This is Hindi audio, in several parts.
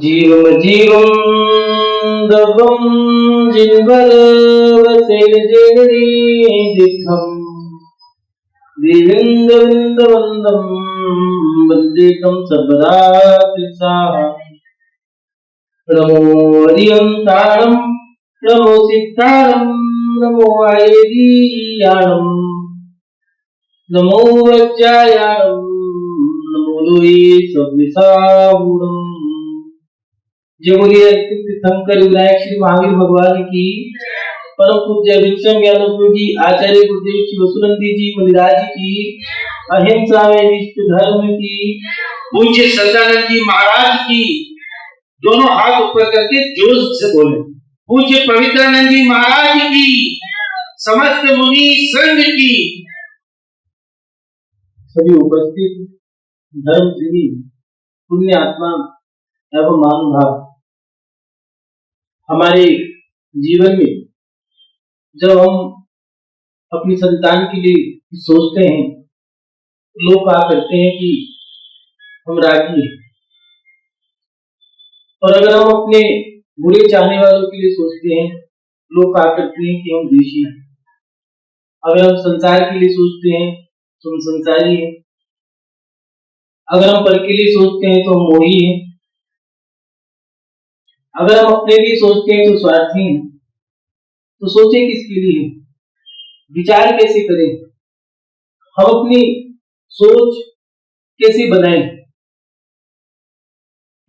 जीवम जीवम दवम जिन्वलवसेन जेनरी दिद्धम दिविंदविंदवंदम वंदेकं सर्वदा त्रिसाः नमो हरियंताणं नमो सिद्धाणं नमो आयेदीयाणं नमो वज्रायाणं नमो लोये सव्यसाहूणं। जय बोलिए तीर्थंकर विनायक श्री महावीर भगवान की। परम पूज्य विक्रम ज्ञानों की आचार्य गुरुदेव श्री वसुनंदी जी मुनिराज की, अहिंसा में विश्व धर्म की, पूज्य सदानंद जी महाराज की। दोनों हाथ ऊपर करके जोश से बोले। पूज्य पवित्रानंद जी महाराज की, समस्त मुनि संघ की, सभी उपस्थित धर्म प्रेमी पुण्य आत्मा एवं महानुभाव। हमारे जीवन में जब हम अपनी संतान के लिए सोचते हैं, लोग कहा करते हैं कि हम रागी हैं, और अगर हम अपने बुरे चाहने वालों के लिए सोचते हैं, लोग कहा करते हैं कि हम द्वेषी हैं। अगर हम संसार के लिए सोचते हैं तो हम संसारी हैं। अगर हम पर के लिए सोचते हैं तो हम मोही हैं। अगर हम अपने लिए सोचते हैं तो स्वार्थी हैं। तो सोचे किसके लिए, विचार कैसे करें, हम अपनी सोच कैसे बनाएं।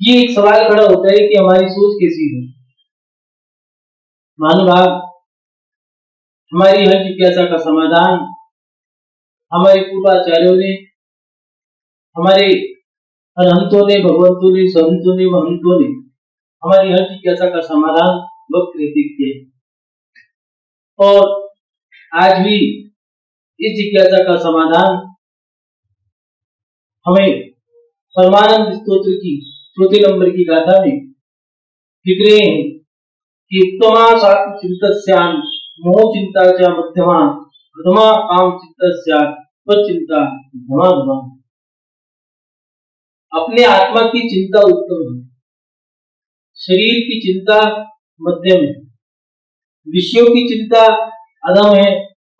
ये एक सवाल खड़ा होता है कि हमारी सोच कैसी है। महानुभाव, हमारी हर जिज्ञासा का समाधान हमारे पूर्वाचार्यों ने, हमारे अरहंतों ने, भगवंतों ने, संतों ने, महंतों ने हमारी हर जिज्ञासा का समाधान वक्त रहते किए, और आज भी इस जिज्ञासा का समाधान हमें परमानंद स्तोत्र की चौथे नंबर की गाथा में दिख रहे हैं कि उत्तमा सात्व चिंतस्याम मोह चिंता च मध्यमा प्रथमा काम चिंतस्या चिंता धमा धमा। अपने आत्मा की चिंता उत्तम है, शरीर की चिंता मध्यम है, विषयों की चिंता अधम है,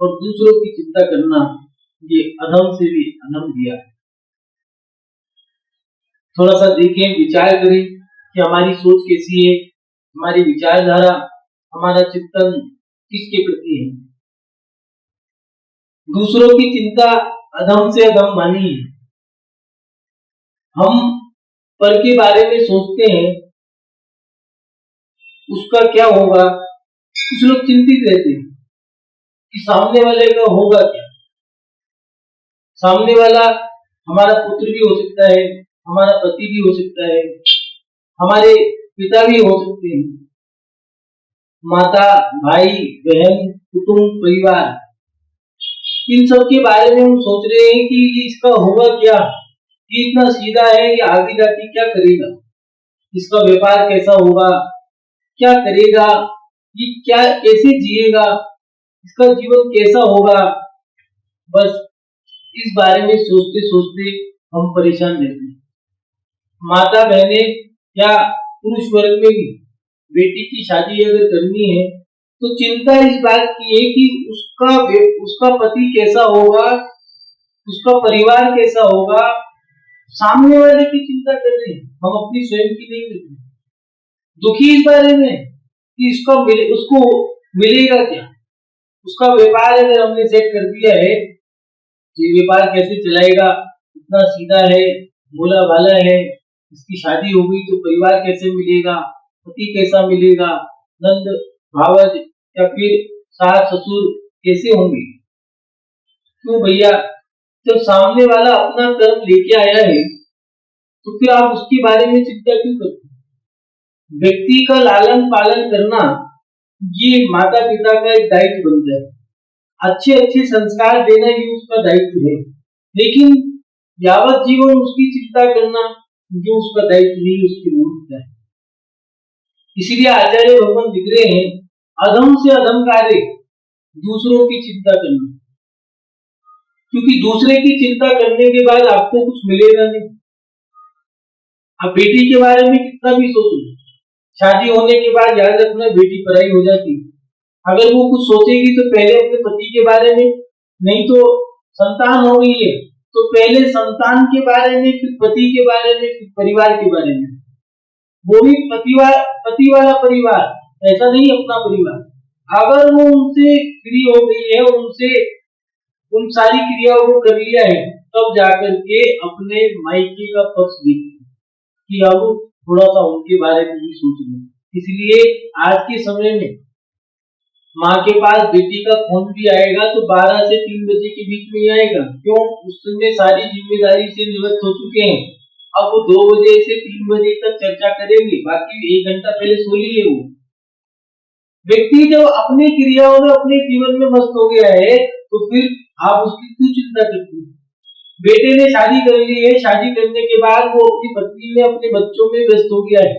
और दूसरों की चिंता करना ये अधम से भी अधम दिया है। थोड़ा सा देखें, विचार करें कि हमारी सोच कैसी है, हमारी विचारधारा, हमारा चिंतन किसके प्रति है। दूसरों की चिंता अधम से अधम मानी है। हम पर के बारे में सोचते हैं, उसका क्या होगा। कुछ लोग चिंतित रहते हैं कि सामने वाले का होगा क्या। सामने वाला हमारा पुत्र भी हो सकता है, हमारा पति भी हो सकता है, हमारे पिता भी हो सकते हैं, माता, भाई, बहन, कुटुंब, परिवार। इन सब के बारे में हम सोच रहे हैं कि इसका होगा क्या, ये इतना सीधा है, ये आगे जाके क्या करेगा, इसका व्यापार कैसा होगा, क्या करेगा, ये क्या कैसे जिएगा, इसका जीवन कैसा होगा। बस इस बारे में सोचते सोचते हम परेशान रहते हैं। माता बहने या पुरुष वर्ग में भी बेटी की शादी अगर करनी है तो चिंता इस बात की है कि उसका पति कैसा होगा, उसका परिवार कैसा होगा। सामने वाले की चिंता कर रहे हैं, हम अपनी स्वयं की नहीं करते। दुखी इस बारे में कि उसको मिलेगा क्या। उसका व्यापार अगर हमने सेट कर दिया है, ये व्यापार कैसे चलाएगा, इतना सीधा है, भोला भाला है, इसकी शादी हो गई तो परिवार कैसे मिलेगा, पति कैसा मिलेगा, नंद भावज या फिर सास ससुर कैसे होंगे। क्यों भैया, जब सामने वाला अपना कर्म लेके आया है तो फिर आप उसके बारे में चिंता क्यों करते हैं। व्यक्ति का लालन पालन करना ये माता पिता का एक दायित्व बनता है। अच्छे अच्छे संस्कार देना ये उसका दायित्व है, लेकिन यावत जीवन उसकी चिंता करना जो उसका दायित्व नहीं, उसकी मूर्खता है। इसीलिए आचार्य भगवान लिख रहे हैं, अधम से अधम कार्य दूसरों की चिंता करना, क्योंकि दूसरे की चिंता करने के बाद आपको कुछ मिलेगा नहीं। अब बेटी के बारे में कितना भी सोचो, शादी होने के बाद याद रखना बेटी पराई हो जाती है। अगर वो कुछ सोचेगी तो पहले अपने पति के बारे में, नहीं तो संतान हो गई है तो पहले संतान के बारे में, फिर पति के बारे में, फिर परिवार के बारे में। वो भी पति वाला परिवार, ऐसा नहीं अपना परिवार। अगर वो उनसे फ्री हो गई है, उनसे उन सारी क्रियाओं को कर लिया है, तब जाकर के अपने मायके का पक्ष देखती कि अब थोड़ा सा उनके बारे में भी सोचना। इसलिए आज के समय में माँ के पास बेटी का फोन भी आएगा तो 12 से 3 बजे के बीच में ही आएगा। क्यों? उस समय सारी जिम्मेदारी से निवृत्त हो चुके हैं। अब वो 2 बजे से 3 बजे तक चर्चा करेंगे, बाकी 1 घंटा पहले सो लिए। वो व्यक्ति जब अपनी क्रियाओं में, अपने जीवन में मस्त हो गया है, तो फिर आप उसकी क्यों चिंता करते हैं? बेटे ने शादी कर ली है, शादी करने के बाद वो अपनी पत्नी में, अपने बच्चों में व्यस्त हो गया है।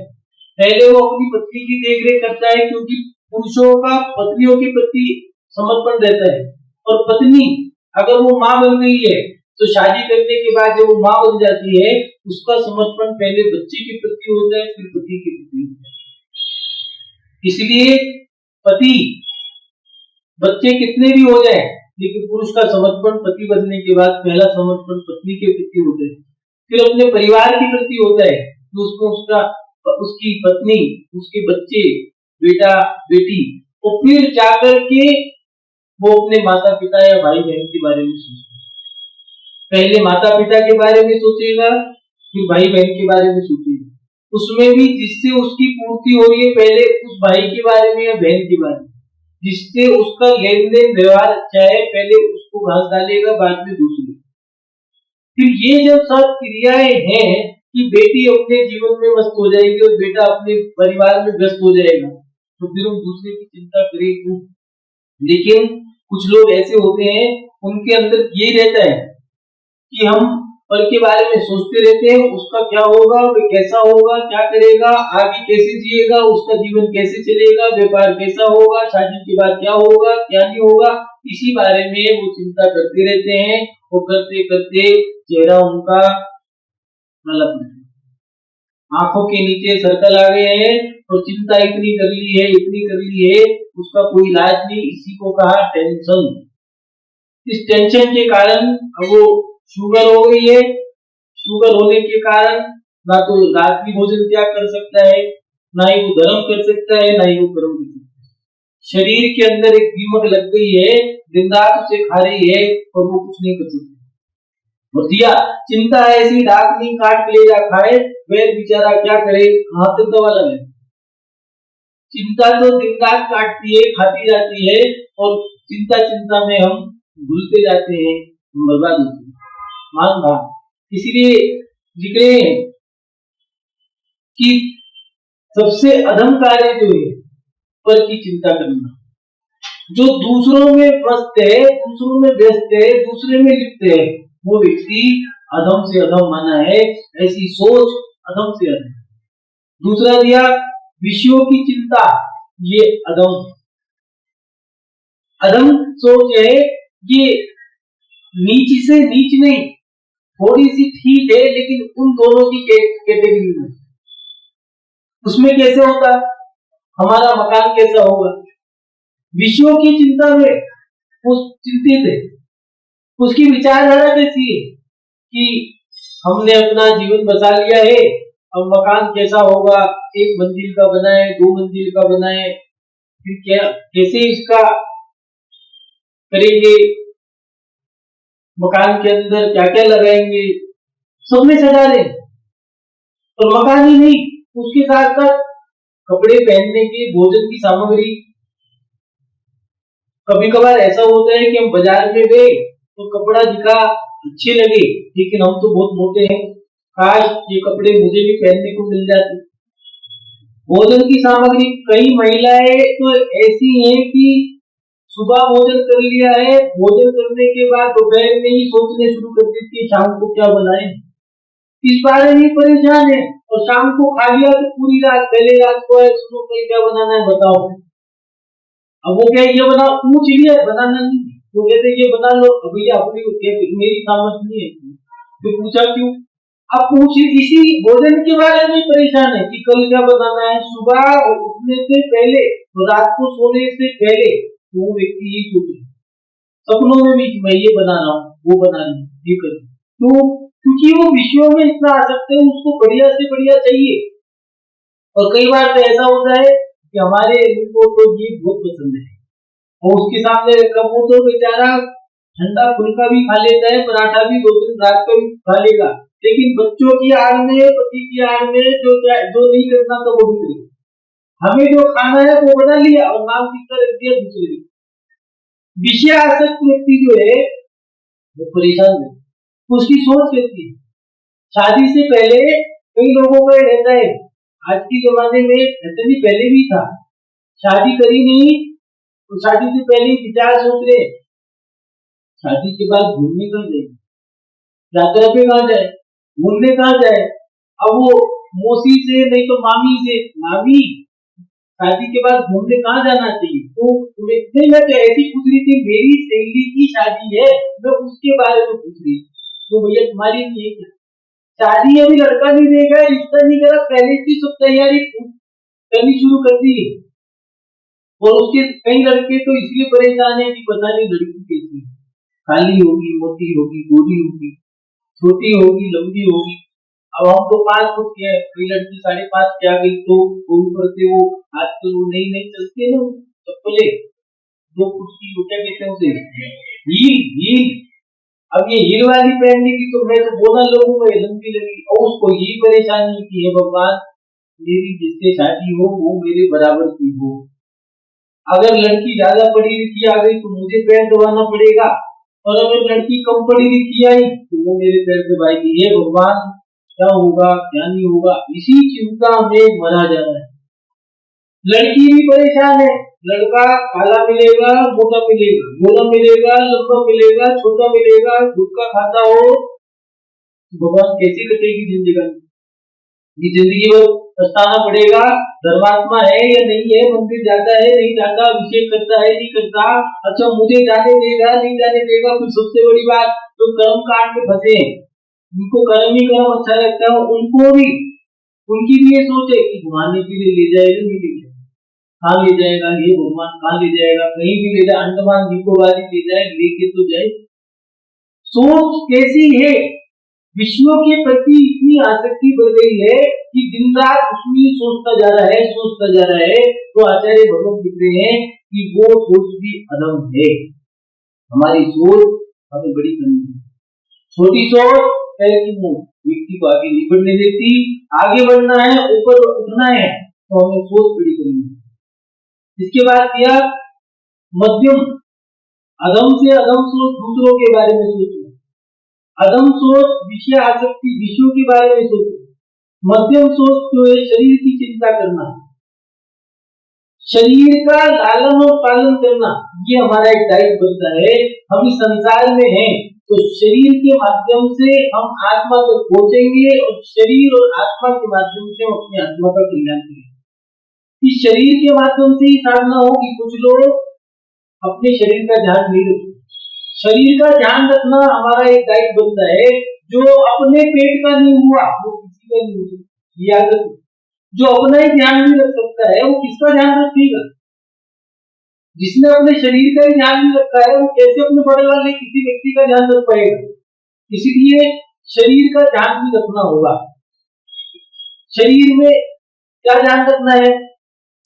पहले वो अपनी पत्नी की देखरेख करता है, क्योंकि पुरुषों का पत्नियों के प्रति समर्पण रहता है। और पत्नी अगर वो माँ बन गई है तो शादी करने के बाद जब वो माँ बन जाती है, उसका समर्पण पहले बच्चे के प्रति होता है, फिर पति के प्रति होता है। इसलिए पति, बच्चे कितने भी हो जाए, लेकिन पुरुष का समर्पण पति बनने के बाद पहला समर्पण पत्नी के प्रति होता है, फिर अपने परिवार के प्रति होता है, तो उसको उसकी पत्नी, उसके बच्चे, बेटा बेटी, और फिर जाकर के वो अपने माता पिता या भाई बहन के बारे में सोचता है। पहले माता पिता के बारे में सोचेगा, फिर भाई बहन के बारे में सोचेगा। उसमें भी जिससे उसकी पूर्ति हो रही है, पहले उस भाई के बारे में या बहन के बारे में, जिससे उसका लेन देन व्यवहार अच्छा है, पहले उसको घास डालेगा, बाद में दूसरे। फिर ये जब सब क्रियाएं हैं कि बेटी अपने जीवन में मस्त हो जाएगी और बेटा अपने परिवार में व्यस्त हो जाएगा, तो फिर हम दूसरे की चिंता करें क्यों? लेकिन कुछ लोग ऐसे होते हैं, उनके अंदर ये रहता है कि हम कल के बारे में सोचते रहते हैं, उसका क्या होगा, वो कैसा होगा, क्या करेगा, आगे कैसे जिएगा, उसका जीवन कैसे चलेगा, व्यापार कैसा होगा, शादी के बाद क्या होगा, क्या नहीं होगा, इसी बारे में वो चिंता करते रहते हैं। वो करते करते चेहरा उनका मतलब आंखों के नीचे सर्कल आ गए हैं, और चिंता इतनी कर ली है, इतनी कर ली है, उसका कोई इलाज नहीं। इसी को कहा टेंशन। इस टेंशन के कारण अब वो शुगर हो गई है। शुगर होने के कारण ना तो रात्रि भोजन त्याग कर सकता है, ना ही वो गर्म कर सकता है, ना ही वो गर्म कर सकता है। शरीर के अंदर एक दीमक लग गई है, दिन रात उसे खा रही है और वो कुछ नहीं कर सकता। और दिया चिंता ऐसी रात नहीं काट ले जा खाए, वह बेचारा क्या करे, कहां तक दवा लगाए। चिंता तो दिन रात काटती है, खाती जाती है, और चिंता चिंता में हम भूलते जाते हैं, हम बर्बाद होते हैं। मान भाग इसलिए लिख रहे हैं कि सबसे अधम कार्य जो है पर की चिंता करना। जो दूसरों में मस्त है, दूसरों में व्यस्त है, दूसरे में लिप्त है, वो व्यक्ति अधम से अधम माना है। ऐसी सोच अधम से अधम। दूसरा दिया विषयों की चिंता, ये अधम अधम सोच है। ये नीच से नीच नहीं, थोड़ी सी ठीक है, लेकिन उन दोनों की कैटेगरी में। उसमें कैसे होता, हमारा मकान कैसा होगा, विषयों की चिंता में वो चिंतित है। उसकी विचारधारा कैसी है कि हमने अपना जीवन बसा लिया है, अब मकान कैसा होगा, 1 मंजिल का बनाए, 2 मंजिल का बनाए, फिर क्या कैसे इसका करेंगे, मकान के अंदर क्या क्या लगाएंगे, सब में सजा रहे। और मकान ही नहीं, उसके साथ साथ कपड़े पहनने की, भोजन की सामग्री। कभी कभार ऐसा होता है कि हम बाजार में गए तो कपड़ा दिखा अच्छे लगे, लेकिन हम तो बहुत मोटे हैं, काश ये कपड़े मुझे भी पहनने को मिल जाते। भोजन की सामग्री, कई महिलाएं तो ऐसी हैं कि सुबह भोजन कर लिया है, भोजन करने के बाद दोपहर में ही सोचने शुरू कर देती है शाम को क्या बनाए, इस बारे में परेशान है। और शाम को खा लिया तो पूरी रात, पहले रात को है सुनो कल क्या बनाना है बताओ। अब वो क्या ये बना, पूछ लिया बनाना नहीं, वो कहते ये बना लो, भैया अपनी मेरी सामर्थ्य नहीं है। तो पूछा क्यों, अब पूछिए इसी भोजन के बारे में परेशान है कि कल क्या बनाना है, सुबह उठने से पहले तो रात को सोने से पहले वो व्यक्ति ये सोचे सपनों में भी मैं ये बना रहा हूँ, वो बना रही हूँ, ये कर रही हूँ। तो क्योंकि वो विषयों में इतना आसक्त है, उसको बढ़िया से बढ़िया चाहिए। और कई बार तो ऐसा होता है कि हमारे इनको तो ये बहुत पसंद है और उसके सामने रखा वो तो बेचारा ठंडा फुल्का भी खा लेता है, पराठा भी 2 दिन रात का भी खा लेगा, लेकिन बच्चों की आड़ में, पति की आड़ में जो नहीं करना था वो भी करेगा। हमें जो खाना है वो बना लिया और नाम लिखकर रख दिया दूसरे दिन। विषय आसक्त व्यक्ति जो है वो परेशान है, उसकी सोच कैसी है। शादी से पहले कई लोगों का रहता है, आज के जमाने में ऐसे भी पहले भी था, शादी करी नहीं तो शादी से पहले विचार सोच रहे शादी के बाद घूमने कहाँ जाए, यात्रा पे कहाँ जाए, घूमने कहाँ जाए। अब वो मौसी से नहीं तो मामी से, मामी शादी के बाद घूमने कहाँ जाना चाहिए, तो नहीं मैं तो ऐसी पूछ रही थी, मेरी सहेली की शादी है, मैं उसके बारे में पूछ रही थी, तो भैया तुम्हारी नहीं है क्या? शादी अभी लड़का नहीं देगा, रिश्ता नहीं करा, पहले से सब तैयारी करनी शुरू कर दी। और उसके कई लड़के तो इसलिए परेशान है कि पता नहीं लड़की कैसी है, काली होगी, मोटी होगी, गोरी होगी, छोटी होगी, लंबी होगी। अब हम तो 5 फुट के हैं, कोई लड़की 5.5 के आ गई तो ऊपर से वो आजकल वो नई चलती है ना चप्पले 2 फुट की, वो क्या कहते हैं उसे, हील। अब ये हील वाली पहनने की तो मैं तो बोला लोगों में लंबी लगी, और उसको ये परेशानी की है भगवान मेरी जिससे शादी हो वो मेरे बराबर की हो। अगर लड़की ज्यादा पढ़ी लिखी आ गई तो मुझे पैर दबाना पड़ेगा, और अगर लड़की कम पढ़ी लिखी आई तो वो मेरे पैर दबाएगी। ये भगवान क्या होगा क्या नहीं होगा, इसी चिंता में मरा जा रहा है। लड़की भी परेशान है, लड़का काला मिलेगा, मोटा मिलेगा, गोरा मिलेगा, लंबा मिलेगा, छोटा मिलेगा, गुटखा खाता हो, भगवान कैसे कटेगी जिंदगी? ये जिंदगी भर पछताना पड़ेगा। धर्मात्मा है या नहीं है, मंदिर जाता है नहीं जाता, अभिषेक करता है नहीं करता, अच्छा मुझे जाने देगा नहीं जाने देगा। फिर सबसे बड़ी बात जो कर्म कांड में फंसे हैं, उनको कर्म ही कर्म अच्छा लगता है, उनको भी उनकी भी ये सोच है कि घुमाने के लिए ले जाएगा नहीं ले जाएगा, कहाँ ले जाएगा ये भगवान, कहाँ ले जाएगा, कहीं भी ले जाए, अंडमान निकोबार ले जाए, लेके तो जाए। सोच कैसी है, विषयों के प्रति इतनी आसक्ति बढ़ गई है कि दिन रात उसमें सोचता जा रहा है। तो आचार्य भगवान लिख रहे हैं कि वो सोच भी अधम है। हमारी सोच हमें बड़ी करनी है, छोटी सोच पैर की मुंह व्यक्ति को आगे नहीं बढ़ने देती। आगे बढ़ना है, ऊपर उठना है तो हमें सोच बड़ी करनी है। इसके बाद दिया मध्यम, अधम से अधम सोच दूसरों के बारे में सोचो, अधम सोच विषय आसक्ति विषयों के बारे में सोचो। मध्यम सोच जो है शरीर की चिंता करना, शरीर का लालन और पालन करना, ये हमारा एक दायित्व बनता है। हम इस संसार में हैं तो शरीर के माध्यम से हम आत्मा तक पहुंचेंगे और शरीर और आत्मा के माध्यम से हम अपनी आत्मा का कल्याण करेंगे। इस शरीर के माध्यम से ही साधना होगी। कुछ लोग अपने शरीर का ध्यान नहीं रखते, शरीर का ध्यान रखना हमारा एक दायित्व बनता है। जो अपने पेट का नहीं हुआ वो किसी का नहीं हुआ, याद रखो। जो अपना ही ध्यान नहीं रख सकता है वो किसका ध्यान रखेगा? जिसने अपने शरीर का ही ध्यान नहीं रखा है वो कैसे अपने बड़े वाले किसी व्यक्ति का ध्यान रख पाएगा? इसलिए शरीर का ध्यान भी रखना होगा। शरीर में क्या ध्यान रखना है?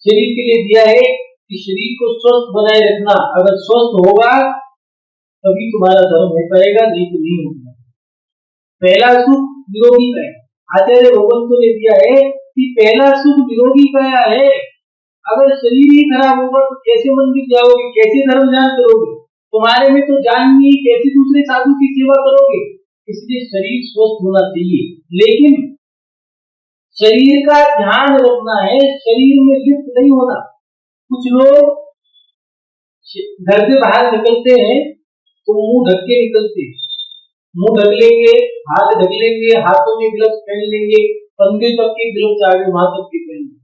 शरीर के लिए दिया है कि शरीर को स्वस्थ बनाए रखना। अगर स्वस्थ होगा तभी तुम्हारा धर्म हो पाएगा, नहीं तो नहीं होगा। पहला सुख निरोगी का है। आचार्य भगवंतों ने दिया है कि पहला सुख निरोगी का है। अगर शरीर ही खराब होगा तो कैसे मंदिर जाओगे, कैसे धर्म ध्यान करोगे? तुम्हारे में तो जान नहीं, कैसे दूसरे साधु की सेवा करोगे? इसलिए शरीर स्वस्थ होना चाहिए, लेकिन शरीर का ध्यान रखना है, शरीर में लिप्त नहीं होना। कुछ लोग घर से बाहर निकलते हैं तो मुंह ढक के निकलते, मुंह ढक लेंगे, हाथ ढक लेंगे, हाथों में ग्लव्स पहन लेंगे, कंधे तक के ग्लव्स आगे वहां तक के पहन लेंगे,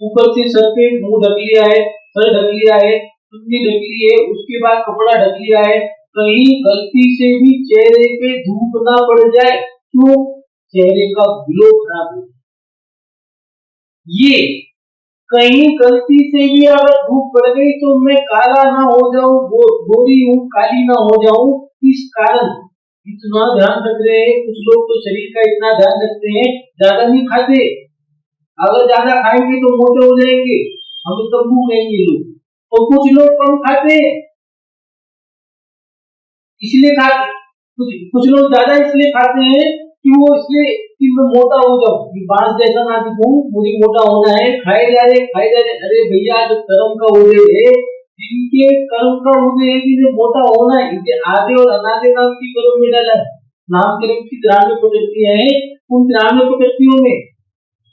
ऊपर से सर पे मुंह ढक लिया है, सर ढक लिया है, चुन्नी ढक ली है, उसके बाद कपड़ा ढक लिया है। कहीं गलती से भी चेहरे पे धूप ना पड़ जाए, क्यों? चेहरे का ग्लो खराब हो, ये कहीं गलती से भी अगर धूप पड़ गई तो मैं काला ना हो जाऊं, गोरी हूं, काली ना हो जाऊं, इस कारण इतना ध्यान रख रहे हैं। कुछ लोग तो शरीर का इतना ध्यान रखते हैं, ज्यादा नहीं खाते, अगर ज्यादा खाएंगे तो मोटे हो जाएंगे, हमें तंबू कहेंगे लोग। और कुछ लोग कम खाते हैं इसलिए खाते, कुछ लोग ज्यादा इसलिए खाते हैं कि वो इसलिए कि मैं मोटा हो जाऊं, कि बांस जैसा ना दिखूं, मुझे मोटा होना है, खाए जा रहे खाए जा रहे। अरे भैया, जो कर्म का उदय है, जिनके कर्म का उदय है कि मोटा होना है, इसे आधे और अनादे नाम की कर्म में डाला है। नामकरण की 93 प्रकृतियां हैं, उन 93 प्रकृतियों में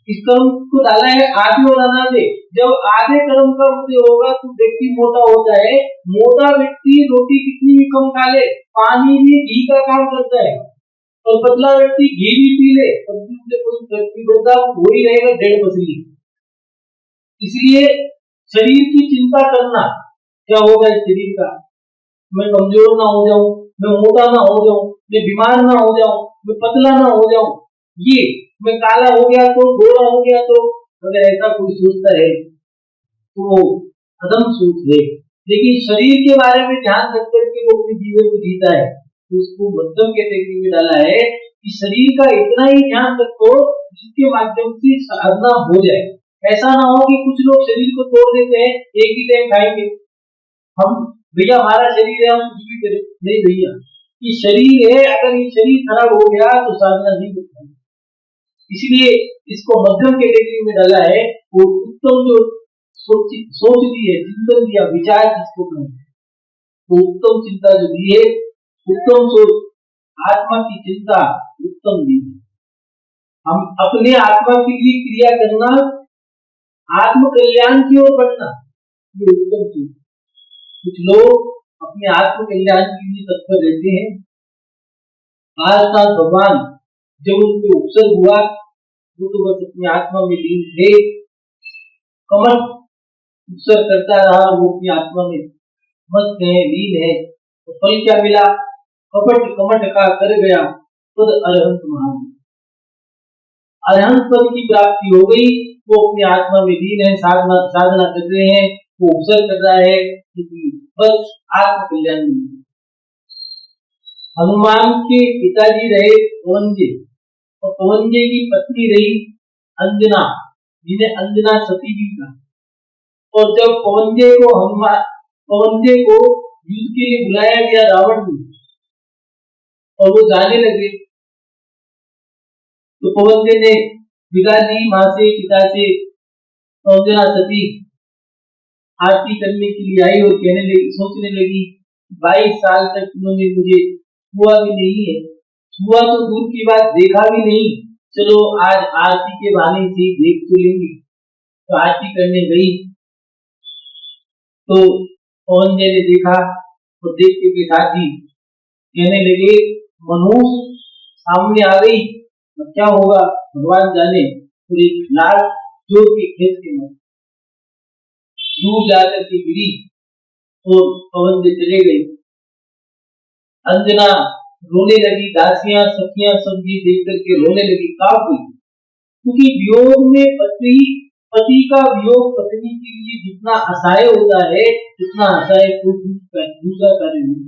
इस कर्म को डाला है आदि और अनादि। जब आधे कर्म का उदय होगा तो व्यक्ति मोटा होता है। मोटा व्यक्ति रोटी कितनी भी कम खा ले, पानी भी घी का काम करता है, और पतला व्यक्ति घी भी पी ले, तब भी उसे कोई फर्क नहीं पड़ता, वो ही रहेगा 1.5 पसली। इसलिए शरीर की चिंता करना, क्या होगा इस शरीर का, मैं कमजोर ना हो जाऊं, मैं मोटा ना हो जाऊं, मैं बीमार ना हो जाऊं, मैं पतला ना हो जाऊं, ये मैं काला हो गया तो, गोरा हो गया तो, अगर ऐसा कोई सोचता है तो वो अदम सोच है। लेकिन शरीर के बारे में ध्यान रख करके वो अपने जीवन को जीता है, तो उसको मध्यम कैटेगरी में डाला है कि शरीर का इतना ही ध्यान रखो जिसके माध्यम से साधना हो जाए। ऐसा ना हो कि कुछ लोग शरीर को तोड़ देते हैं, एक ही टाइम खाएंगे, हम भैया हमारा शरीर है, हम कुछ भी करें, नहीं भैया, ये शरीर है, अगर ये शरीर खराब हो गया तो साधना नहीं करता। इसलिए इसको मध्यम कैटेगरी में डाला है। वो उत्तम जो सोच दी है, चिंतन दिया, विचार जिसको कहते हैं, वो उत्तम चिंता जो दी है, उत्तम सोच, आत्मा की चिंता उत्तम दी है। हम अपने आत्मा के लिए क्रिया करना, आत्म कल्याण की ओर बढ़ना, ये उत्तम चीज। कुछ लोग अपने आत्म कल्याण के लिए तत्पर रहते हैं, आज तक भगवान जब उनके उपसर्ग हुआ वो तो बस अपनी आत्मा में लीन थे, कमल उपसर्ग करता रहा, वो अपनी आत्मा में मस्त है, लीन है, तो फल क्या मिला, कपट कमट का कर गया खुद अरहंत महान, अरहंत पद की प्राप्ति हो गई। वो अपनी आत्मा में लीन है, साधना कर रहे हैं, वो उपसर्ग कर रहा है, बस आत्म कल्याण में। हनुमान के पिताजी रहे पवनजी, और पवनजी की पत्नी रही अंजना, जिन्हें अंजना सती भी कहा। और जब पवनजे को युद्ध के लिए बुलाया गया रावण ने, और वो जाने लगे, तो पवनजे ने विदा दी मां से, पिता से। अंजना सती आरती करने के लिए आई और कहने लगी, सोचने लगी 22 साल तक उन्होंने मुझे छुआ भी नहीं है, छुआ तो दूर की बात, देखा भी नहीं, चलो आज आरती के बहाने से देख तो लेंगे। तो आरती करने गई तो पवन जी ने देखा, तो देखते के साथ ही कहने लगे मनुष्य सामने आ गई, तो क्या होगा भगवान जाने। तो एक लाल जोर के खेत के में दूर जाकर के गिरी, तो पवन जी चले गए। अंजना रोने लगी, दासियां सखियां सब जी देख करके रोने लगी, कांप गई, क्योंकि वियोग में पति का वियोग पत्नी के लिए जितना असहाय होता है, उतना असहाय कोई दूसरा कार्य नहीं।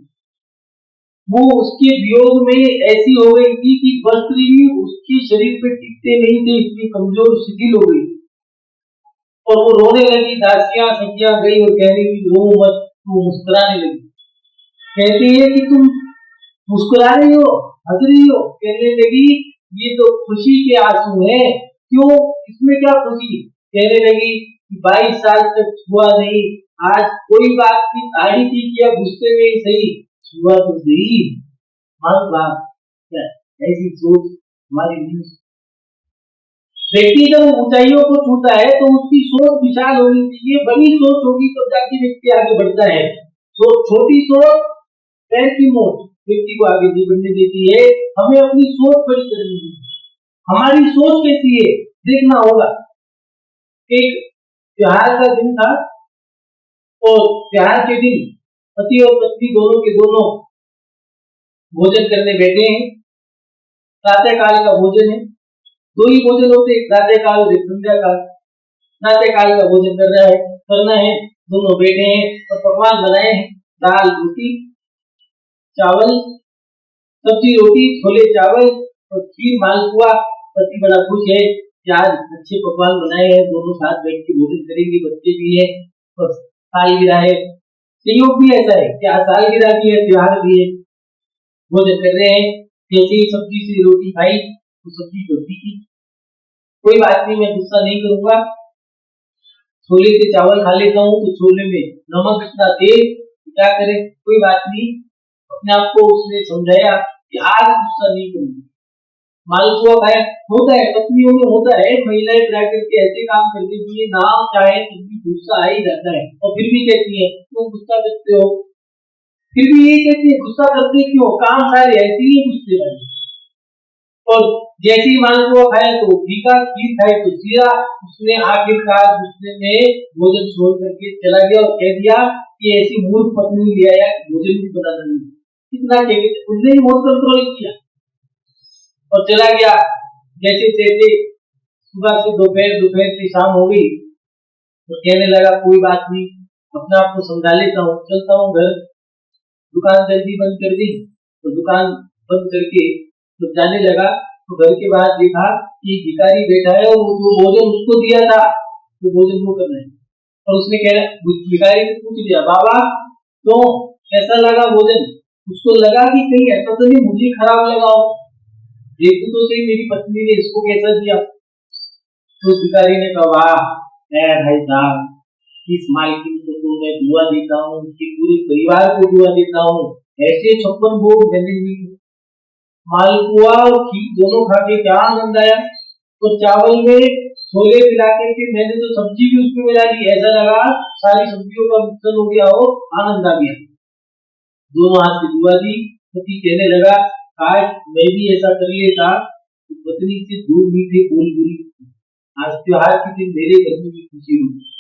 वो उसके वियोग में ऐसी हो गई थी कि वस्त्र भी उसके शरीर पे टिकते नहीं थे, इतनी कमजोर शिथिल हो गई, और वो रोने लगी। दासियां सखियां गई और कहने लगी रो मत, तू मुस्कुराने लगी, कहती है कि तुम मुस्कुरा रही हो, हंस रही हो, कहने लगी ये तो खुशी के आंसू हैं। क्यों, इसमें क्या खुशी, कहने लगी 22 साल तक छुआ नहीं, आज कोई बात की ताड़ी थी किया, गुस्से में ही सही छुआ तो सही, मान बात क्या, ऐसी सोच हमारी नहीं। व्यक्ति जब ऊंचाइयों को छूता है तो उसकी सोच विशाल होनी चाहिए, बड़ी सोच होगी तो जाके व्यक्ति आगे बढ़ता है। छोटी सोच पैर की मोच व्यक्ति को आगे नहीं बढ़ने देती है। हमें अपनी सोच बड़ी करनी चाहिए, हमारी सोच कैसी है देखना होगा। एक त्योहार का दिन था, और त्योहार के दिन पति और पत्नी दोनों के दोनों भोजन करने बैठे हैं, प्रातः काल का भोजन है, दो ही भोजन होते, एक प्रातः काल और एक संध्या काल। प्रातः काल का भोजन करना है, दोनों बैठे हैं और पकवान बनाए हैं, दाल रोटी चावल, सब्जी रोटी छोले चावल और खीर मालपुआ। पति बड़ा खुश है कि आज अच्छे पकवान बनाए हैं, दोनों साथ बैठ के भोजन करेंगे, बच्चे भी है और सालगिरह है। संयोग भी ऐसा है कि आज सालगिरह भी है, त्योहार भी है, भोजन कर रहे हैं। जैसे ही सब्जी से रोटी खाई तो सब्जी रोटी की, कोई बात नहीं, मैं गुस्सा नहीं करूंगा। छोले से चावल खा लेता हूँ तो छोले में नमक इतना तेज, क्या करें, कोई बात नहीं। अपने आप को उसने समझाया कि आज गुस्सा नहीं करूंगा। मालपुआ खाया, होता है पत्नियों में, होता है महिलाएं प्राकृतिक के ऐसे काम कर देती है, ना चाहे तो भी गुस्सा आ ही जाता है और फिर भी कहती है तुम गुस्सा करते हो, फिर भी यही कहती है गुस्सा करते क्यों, काम सारे ऐसे ही गुस्से वाले। और जैसे ही मालपुआ खाया तो फीका, खीर खाई तो सीधा। उसने आखिरकार गुस्से में भोजन छोड़ करके चला गया और कह दिया कि ऐसी मूर्ख पत्नी ले आया भोजन भी बनाना नहीं। कितना कहते, उसने ही बहुत कंट्रोल किया और चला गया। जैसे तैसे सुबह से दोपहर, दोपहर से शाम हो गई तो कहने लगा कोई बात नहीं, अपने आप को समझा लेता हूँ, चलता हूँ घर। दुकान जल्दी बंद कर दी तो दुकान बंद करके तो जाने लगा तो घर के बाहर देखा कि भिखारी बैठा है और वो भोजन उसको दिया था तो भोजन वो कर रहे हैं। और उसने कह भिखारी ने पूछ लिया बाबा तो कैसा लगा भोजन? उसको लगा कि कहीं ऐसा तो नहीं मुझे खराब लगा हो, देखो तो सही मेरी पत्नी ने इसको कैसा दिया। तो भिखारी ने कहा वाह भाई साहब, इस मालकिन को मैं दुआ देता हूँ कि पूरे परिवार को दुआ देता हूँ, ऐसे 56 भोग मैंने नहीं। मालपुआ और खीर दोनों खा के क्या आनंद आया। तो चावल में छोले मिला के मैंने तो सब्जी भी उसमें मिला ली, ऐसा लगा सारी सब्जियों का मिश्रण हो गया हो, आनंद आ गया। दोनों हाथ से दुआ दी। पति कहने लगा काश मैं भी ऐसा कर लेता तो पत्नी से दूर मीठे बोल बोली, आज त्योहार के दिन मेरे घर में भी खुशी हुई।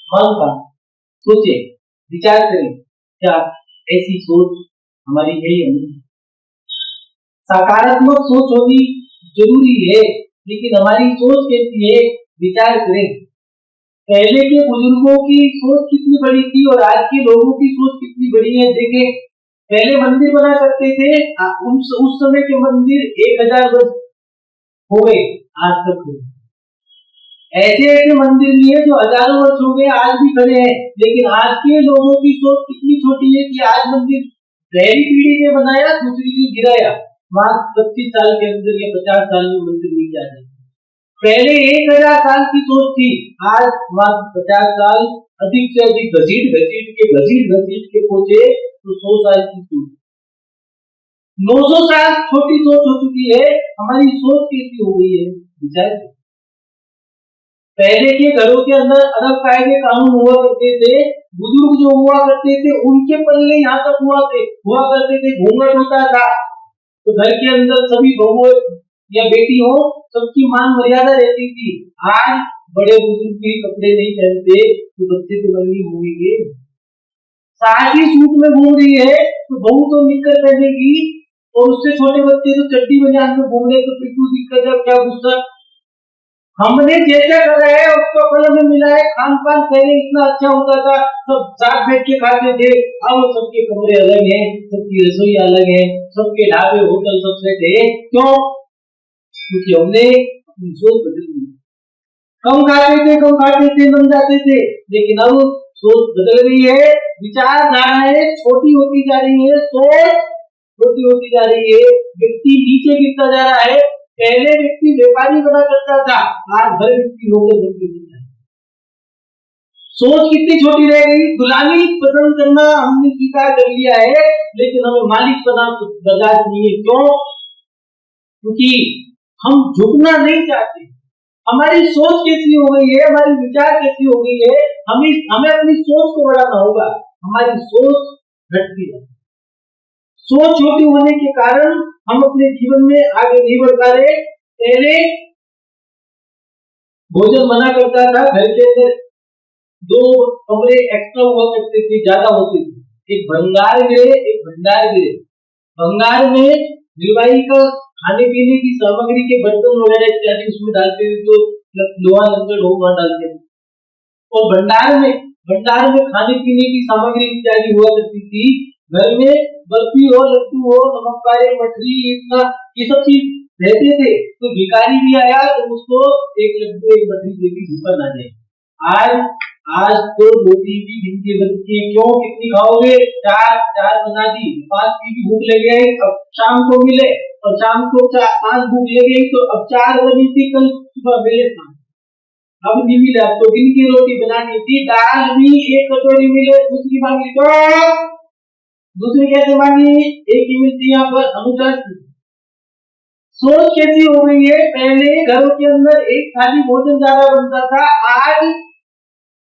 मन का सोचे, विचार करें, क्या ऐसी सोच हमारी है या नहीं? सकारात्मक सोच होनी जरूरी है, लेकिन हमारी सोच कैसी है, विचार करें। पहले के बुजुर्गों की सोच कितनी बड़ी थी और आज के लोगों की सोच कितनी बड़ी है। देखें, पहले मंदिर बना करते थे, उस समय के मंदिर 1000 वर्ष हो गए आज तक। ऐसे ऐसे मंदिर भी है जो हजारों वर्ष हो गए आज भी खड़े हैं, लेकिन आज के लोगों की सोच कितनी छोटी है कि आज मंदिर पहली पीढ़ी ने बनाया, दूसरी ने गिराया, वहां 25 साल के अंदर या 50 साल में मंदिर नहीं जा रहे। पहले 1000 साल की सोच थी, आज वहां 50 साल अधिक से अधिक घसीट घसीट के पहुंचे तो 100 साल की सोच, 900 साल छोटी सोच हो चुकी है। हमारी सोच कैसी हो गई है, विचार। पहले के घरों के अंदर अदब कायदे कानून हुआ करते थे, बुजुर्ग जो हुआ करते थे उनके पल्ले यहाँ तक हुआ करते थे, घूंघट होता था तो घर के अंदर सभी बहू या बेटी हो सबकी मान मर्यादा रहती थी। आज बड़े बुजुर्ग भी कपड़े नहीं पहनते तो बच्चे तो नंगी घूमेंगे। सास ही सूट में घूम रही है तो बहू तो निक्कर पहनेगी और उससे छोटे बच्चे तो चड्डी बनियान में घूम रहे तो फिर क्यों दिक्कत है, क्या गुस्सा। हमने जैसा करा है उसको फल में मिला है। खान पान पहले इतना अच्छा होता था, सब साथ बैठ के खाते थे, अब सबके कमरे अलग हैं, सबकी रसोई अलग है, सबके ढाबे होटल सब सेट है। क्यों? क्योंकि हमने अपनी सोच बदल दी। कम खाते थे बन जाते थे, लेकिन अब सोच बदल गई है, विचारधाराएं छोटी होती जा रही है, सोच छोटी होती जा रही है, व्यक्ति नीचे गिरता जा रहा है। पहले व्यक्ति व्यापारी बना करता था, आज हर व्यक्ति नौकर बन के जीता है। सोच कितनी छोटी रह गई। गुलामी पसंद करना हमने स्वीकार कर लिया है, लेकिन हमें मालिक बना बर्दाश्त नहीं है। क्यों? क्योंकि हम झुकना नहीं चाहते। हमारी सोच कैसी हो गई है, हमारी विचार कैसी हो गई है, हमें अपनी सोच को बढ़ाना होगा। हमारी सोच घटती है, सोच छोटी होने के कारण हम अपने जीवन में आगे नहीं बढ़ पा रहे। पहले भोजन बना करता था, घर के अंदर 2 कमरे एक्स्ट्रा हुआ करते थे, ज्यादा होते थे, एक भंगार गृह एक भंडार गृह। भंगार में निर्वाही का खाने पीने की सामग्री के बर्तन वगैरह इत्यादि उसमें डालते थे, तो लोहा लंगड़ हो वहां डालते थे। और भंडार में खाने पीने की सामग्री इत्यादि हुआ करती थी। घर में बर्फी हो, लड्डू हो, नमक पारे, मठरी, इतना ये सब चीज रहते थे। तो भिखारी भी आया तो उसको एक लड्डू एक मठरी देके भूखा ना जाए। आज आज तो रोटी भी दिन के बनती है, क्यों कितनी खाओगे? चार चार बना दी, पांच की भी भूख लग गई, अब शाम को मिले, और शाम को पांच भूख लग गई तो अब चार बनी थी, कल सुबह मिले था, अब नहीं मिला तो दिन की रोटी बनानी थी, दाल भी एक कटोरी मिले, दूसरी मांगी तो दूसरी कैसे मांगी, एक ही मिलती यहाँ पर अनुसार। सोच कैसी हो गई है, पहले घरों के अंदर एक थाली भोजन ज्यादा बनता था,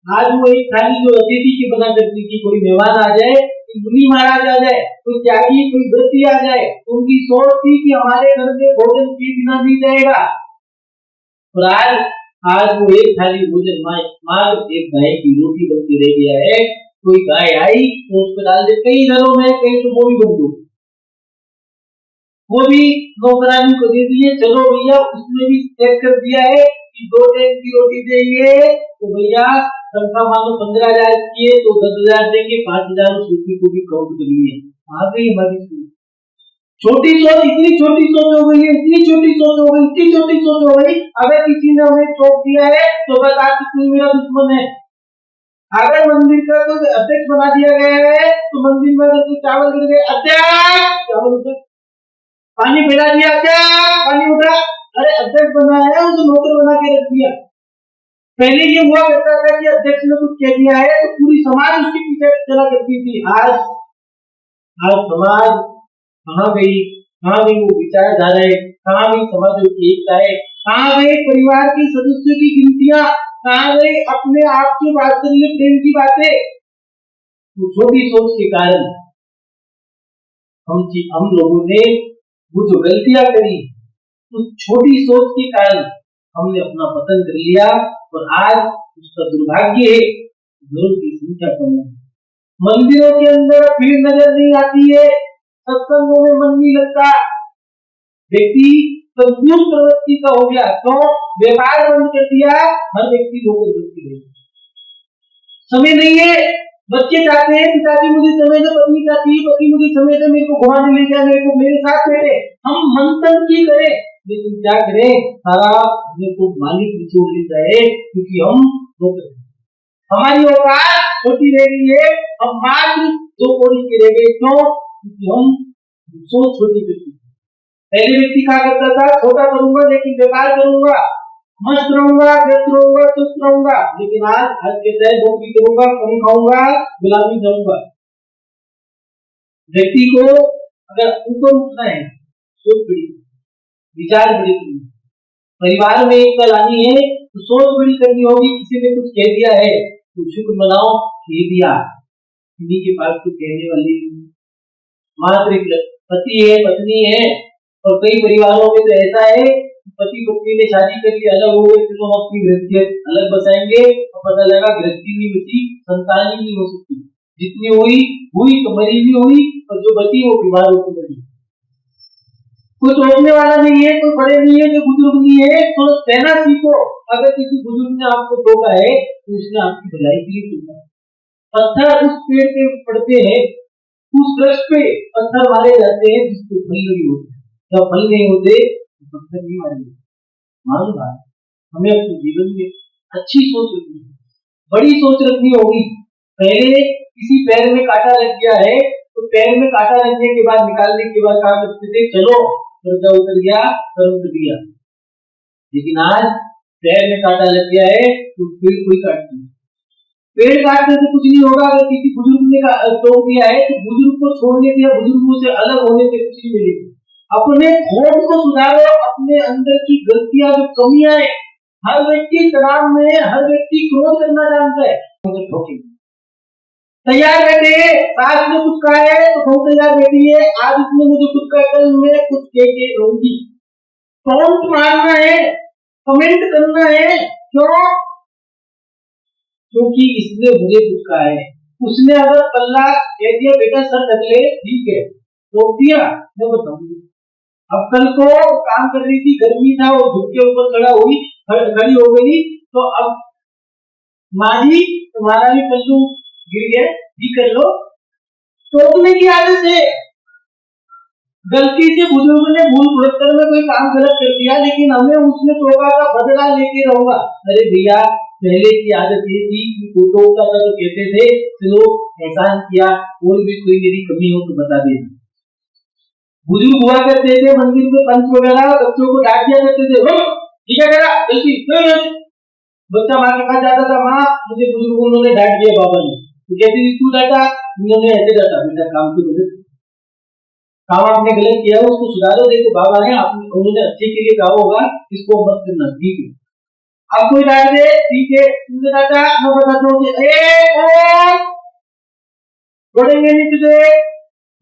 आज वो एक थाली जो अतिथि की बना करती थी, कोई मेहमान आ जाए, कोई मुनि महाराज आ जाए, कोई त्यागी कोई व्रती आ जाए, उनकी सोच थी कि हमारे घर में भोजन के बिना नहीं जाएगा। और आज वो एक थाली भोजन मार एक गाय की रोटी बन के रह गया है। कोई गाय आई तो उसको डाल दे, कई घरों में कहीं तो वो भी बन दो, वो भी नौकरानी को दे दिए, चलो भैया उसने भी चेक कर दिया है कि 2 टाइम की रोटी देंगे तो भैया तनख्वाह मानो 15,000 की है तो 10,000 देंगे, 5,000 उस रोटी को भी काउंट करिए। आ गई हमारी छोटी सोच, इतनी छोटी सोच हो गई है, इतनी छोटी सोच हो गई, इतनी छोटी सोच हो गई। अगर किसी ने हमें टोक दिया है तो बस आज कोई मेरा दुश्मन है। अगर मंदिर का कोई अध्यक्ष बना दिया गया है तो मंदिर में अगर कोई चावल गिर गए, अध्यक्ष चावल उठा, पानी पिला दिया, अध्यक्ष पानी उठा, अरे अध्यक्ष बना है उसे नौकर बना के रख दिया। पहले ये हुआ करता था कि अध्यक्ष ने कुछ कह दिया है तो पूरी समाज उसके पीछे चला करती थी। आज समाज कहाँ गई वो विचारधारा, कहाँ गई समाज की एकता है, कहाँ गए परिवार के सदस्यों की गिनतियां, कहाँ गए अपने आप के वात्सल्य प्रेम की बातें। तो छोटी सोच के कारण हम लोगों ने वो जो गलतियां करी, उस छोटी सोच के कारण हमने अपना पतन कर लिया। और आज उसका दुर्भाग्य है, घरों की संख्या कम है, मंदिरों के अंदर भीड़ नजर नहीं आती है, सत्संगों में मन नहीं लगता, व्यक्ति कंफ्यूज प्रवृत्ति का हो गया, तो व्यापार बंद कर दिया, हर व्यक्ति लोगों को समय नहीं है, बच्चे चाहते हैं पिताजी मुझे समय दे, पत्नी चाहती है पति मुझे समय दे, मेरे को घुमाने ले जाए, मेरे को मेरे साथ बैठे, हम मंथन की करें, लेकिन क्या करें, सारा मेरे को मालिक निचोड़ लेता है, क्योंकि हम हमारी औकात छोटी रह गई है, हम मात्र 2 कौड़ी के रह गए, क्यों? क्योंकि हम सोच छोटी करती। पहले व्यक्ति क्या करता था, छोटा करूंगा लेकिन व्यापार करूंगा, मस्त रहूंगा, व्यस्त रहूंगा, चुस्त रहूंगा, लेकिन आज कहता है नौकरी करूंगा, कम खाऊंगा, गुलामी करूंगा। व्यक्ति को अगर ऊपर उठना है, सोच बड़ी, विचार बड़ी करनी, परिवार में एकता लानी है तो सोच बड़ी करनी होगी। किसी ने कुछ कह दिया है तो शुक्र मनाओ, कह दिया, किसी के पास तो कहने वाले मात्र पति है पत्नी है, और कई परिवारों में तो ऐसा है पति पत्नी ने शादी करके अलग हो गए, तो हम अपनी गृहस्थी अलग बसाएंगे, और पता लगा गृहस्थी नहीं बची, संतान ही नहीं हो सकती, जितनी हुई तो मरी भी हुई, और जो बची वो बीमार होकर मरी। कोई रोकने वाला नहीं है, कोई बड़े नहीं है, कोई बुजुर्ग नहीं है, तो कहना सीखो। अगर किसी बुजुर्ग ने आपको टोका है तो उसने आपकी भलाई के लिए टोका। पत्थर उस पेड़ पे पड़ते हैं, उस वृक्ष पे पत्थर मारे जाते हैं जिसपे फल नहीं होते, जब फल नहीं होते तो पत्थर नहीं मारे जाते। मान बात, हमें अपने जीवन में अच्छी सोच रखनी है, बड़ी सोच रखनी होगी। पहले किसी पैर में कांटा लग गया है तो पैर में कांटा लगने के बाद निकालने के बाद कहा करते थे चलो कर्जा उतर गया, कर्म कर दिया। लेकिन आज पैर में कांटा लग गया है तो पेड़ कोई काट नहीं, पेड़ काटने से कुछ नहीं होगा। अगर किसी बुजुर्ग ने तोड़ दिया है तो बुजुर्ग को छोड़ने से या बुजुर्गों से अलग होने से कुछ नहीं मिलेगा। अपने खोट को सुधारो, अपने अंदर की गलतियां जो कमियां है, हर व्यक्ति तनाव में, हर व्यक्ति क्रोध करना जानता है, तैयार बैठे, आज ने कुछ कहा है तो बहुत तैयार बैठी है, आज इसने मुझे कुछ कहा, कल मैं कुछ कह के रहूंगी, टॉन्ट मारना है, कमेंट करना है, क्यों? क्योंकि इसने मुझे कुछ कहा है। उसने अगर पल्ला कह दिया बेटा सर ढक ले, ठीक है, रोक दिया, मैं बताऊंगी, अब कल को काम कर रही थी, गर्मी था, वो झुक के ऊपर खड़ी हो गई, तो अब माँ जी तुम्हारा भी पल्लू गिर गया, जी कर लो। टोकने की आदत है। गलती से बुजुर्ग ने भूल भुलक्कर में कोई काम गलत कर दिया, लेकिन हमें उसने टोका का बदला लेके रहूंगा। अरे भैया, पहले की आदत ये थी कि टोका था तो कहते थे चलो एहसान किया, और भी कोई मेरी कमी हो तो बता दे। बुजुर्ग हुआ करते थे मंदिर में पंच वगैरह, बच्चों को डांट दिया करते थे, ठीक है करा गलती। बच्चा माँ के पास जाता था, माँ मुझे बुजुर्गों ने डांट दिया बाबा ने, तो कहती थी तू डांटा, उन्होंने ऐसे डांटा, बेटा काम की वजह काम आपने गलत किया है उसको सुधारो, देखो बाबा है आपने उन्होंने अच्छे के लिए कहा होगा, इसको मत करना, ठीक है। अब कोई डांट दे, ठीक है तुमने डांटा, मैं बताता हूँ छोड़ेंगे नहीं तुझे,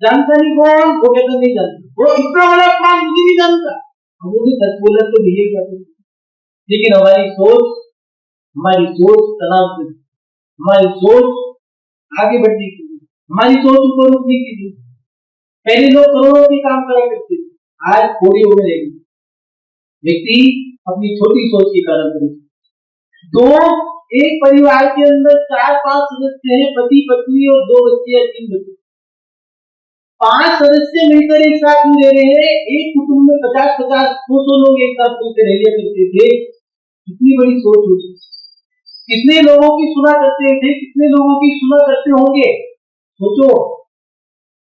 जानता नहीं कौन, वो कहता नहीं जानता, वो इतना बड़ा काम मुझे नहीं जानता, हम लोग सच बोला तो भैया क्या करते। लेकिन हमारी सोच तनाव से, हमारी सोच आगे बढ़ने की, हमारी सोच ऊपर उठने की। पहले लोग करोड़ों के काम करा करते थे, आज कोड़ियों में रहेंगे। व्यक्ति अपनी छोटी सोच के कारण करे। दो एक परिवार के अंदर 4-5 सदस्य हैं, पति पत्नी और 2 बच्चे या 3 बच्चे, 5 सदस्य मिलकर एक साथ में रह रहे हैं। एक कुटुंब में 50-50 200 लोग एक साथ मिलकर रह लिया करते थे। कितनी बड़ी सोच होती, कितने लोगों की सुना करते थे, कितने लोगों की सुना करते होंगे। सोचो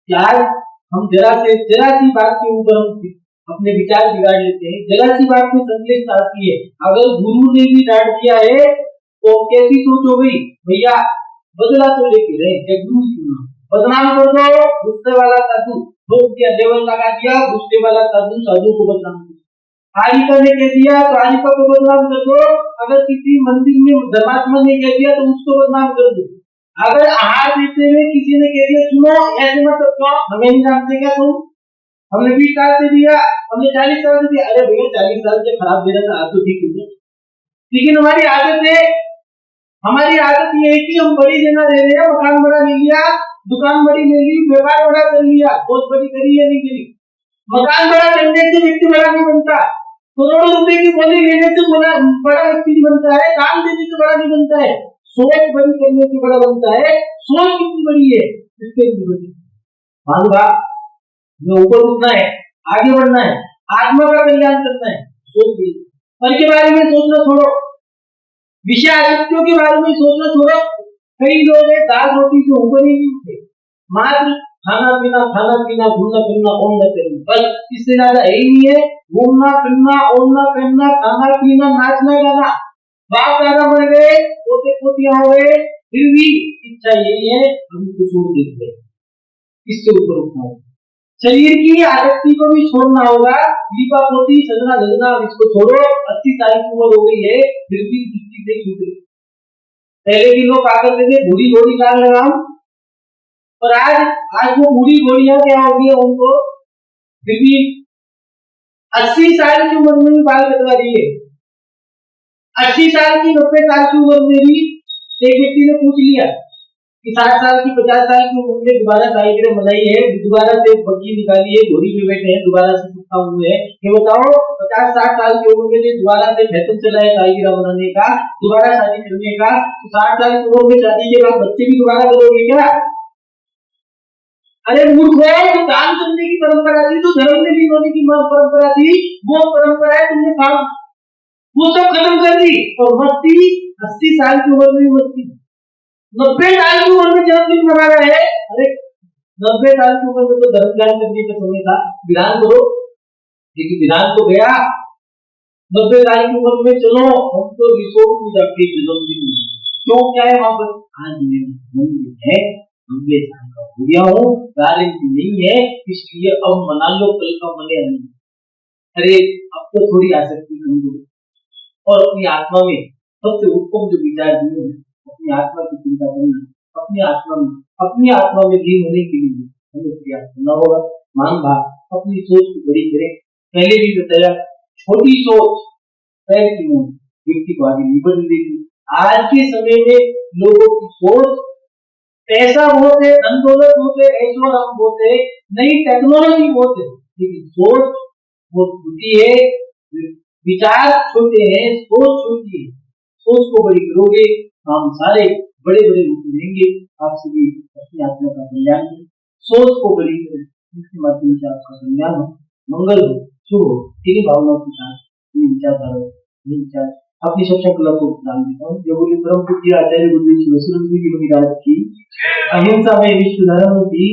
यार, हम जरा सी बात के ऊपर हम अपने विचार बिगाड़ लेते हैं, जरा सी बात में संकलिष्ट आती है। अगर गुरु ने भी डांट दिया है तो कैसी सोच हो गई भैया, बदला तो लेके रहे, गुरु क्यों बदनाम कर दो, गुस्से वाला साधु लोग क्या लेवल लगा दिया, गुस्से वाला साधु को बदनाम कर दो। कालिका ने कह दिया तो कालिका को बदनाम कर दो, अगर किसी मंदिर में धर्मात्मा ने कह दिया तो उसको बदनाम कर दो। अगर आहार देते हुए किसी ने कह दिया सुनो ऐसे मत करो, हमें नहीं जानते क्या तुम, हमने 20 साल से दिया, हमने 40 साल से दिया, अरे भैया 40 साल से खराब दे रहा था, आज तो ठीक है। लेकिन हमारी आदत है, हमारी आदत ये है कि हम बड़ी जगह रह रहे हैं, मकान बड़ा ले लिया, दुकान बड़ी ले ली, व्यापार बड़ा कर लिया, बहुत बड़ी करी या नहीं करी। मकान बड़ा करने से व्यक्ति बड़ा नहीं बनता, करोड़ों रुपए की बोली लेने से बड़ा व्यक्ति नहीं बनता है, दान देने से बड़ा नहीं बनता है, सोच बड़ी करने से बड़ा बनता है। सोच कितनी बड़ी है इसके लिए मालूम, हमें ऊपर उठना है, आगे बढ़ना है, आत्मा का कल्याण करना है, सोच बड़ी। पर के बारे में सोचना छोड़ो, विषय आसक्तियों के बारे में सोचना छोड़ो। कई लोग दाल रोटी से ऊपर ही नहीं उठते, मात्र खाना पीना घूमना फिरना ओढ़ना करना, बस इससे ज्यादा है ही नहीं है। घूमना फिरना ओढ़ना करना, खाना पीना, नाचना गाना, बाप दादा मर गए, पोते पोतियां हो गए, फिर भी इच्छा यही है हम कुछ छोड़ देते हैं, इससे ऊपर उठना होगा। शरीर की आसक्ति को भी छोड़ना होगा, लीपा पोती सजना धजना इसको छोड़ो। 80 साल की उम्र हो गई है फिर भी दृष्टि से छूट रही। पहले के लोग क्या करते थे, बूढ़ी घोड़ी लाल लगाम, और आज वो बूढ़ी घोड़ियां क्या हो गई उनको फिर भी 80 साल की उम्र में भी बाल कटवा रही है। 80 साल की 90 साल की उम्र में भी एक व्यक्ति ने पूछ लिया कि 60 साल की 50 साल की उम्र में दोबारा सालगिरह मनाई है, दोबारा से बग्गी निकाली है, घोड़ी में बैठे हैं, दोबारा से सुखा हुए हैं, ये बताओ 50-60 साल की उम्र में दोबारा से फैशन चला है सालगिरह मनाने का, दोबारा शादी करने का, तो 60 साल की उम्र में शादी के बाद बच्चे भी दोबारा करोगे क्या? अरे मूर्ख हो, तो दान करने की परंपरा थी, तो धर्म में लीन होने की परंपरा थी, वो परंपरा है तुमने काम वो सब खत्म कर दी। और मस्ती 80 साल की उम्र में मस्ती, 90 साल की उम्र में जन्मदिन मना रहा है। अरे 90 साल की उम्र में तो धर्म ज्ञान करने का समय था, विधान करो, लेकिन विधान तो गया। 90 साल की उम्र में चलो हम तो रिसोर्ट में जाके जन्मदिन, क्यों क्या है वहां पर, आज मेरा जन्मदिन है, 90 साल का हो गया हूँ, गारंटी नहीं है, इसलिए अब मना लो, कल का मने नहीं। अरे अब तो थोड़ी आसक्ति कम करो और अपनी आत्मा में सबसे उत्तम जो विचार दिए हैं, अपनी आत्मा की चिंता करना, अपनी आत्मा में लीन होने के लिए हमें प्रयास करना होगा। मान भाव अपनी सोच को बड़ी करें। पहले भी बताया, छोटी सोच पैर की मोड़ व्यक्ति को आगे नहीं बढ़ने देगी। आज के समय में लोगों की सोच, पैसा बहुत है, धन दौलत बहुत है, ऐश्वर्य बहुत है, नई टेक्नोलॉजी बहुत है, लेकिन सोच वो छोटी है, विचार छोटे हैं, सोच छोटी है। सोच को बड़ी करोगे, हम सारे बड़े बड़े रूप लेंगे। आप सभी अपनी आत्मा का कल्याण करें, सोच को बड़ी करें, इसके माध्यम से आपका कल्याण हो, मंगल हो, शुभ हो। तेरी भावनाओं के साथ ये विचारधारा, ये विचार अपनी सब संकल्प को दान देता हूँ। जो बोले परम पूज्य आचार्य गुरुदेव श्री वसुदेव जी महाराज की अहिंसा में विश्व धर्म की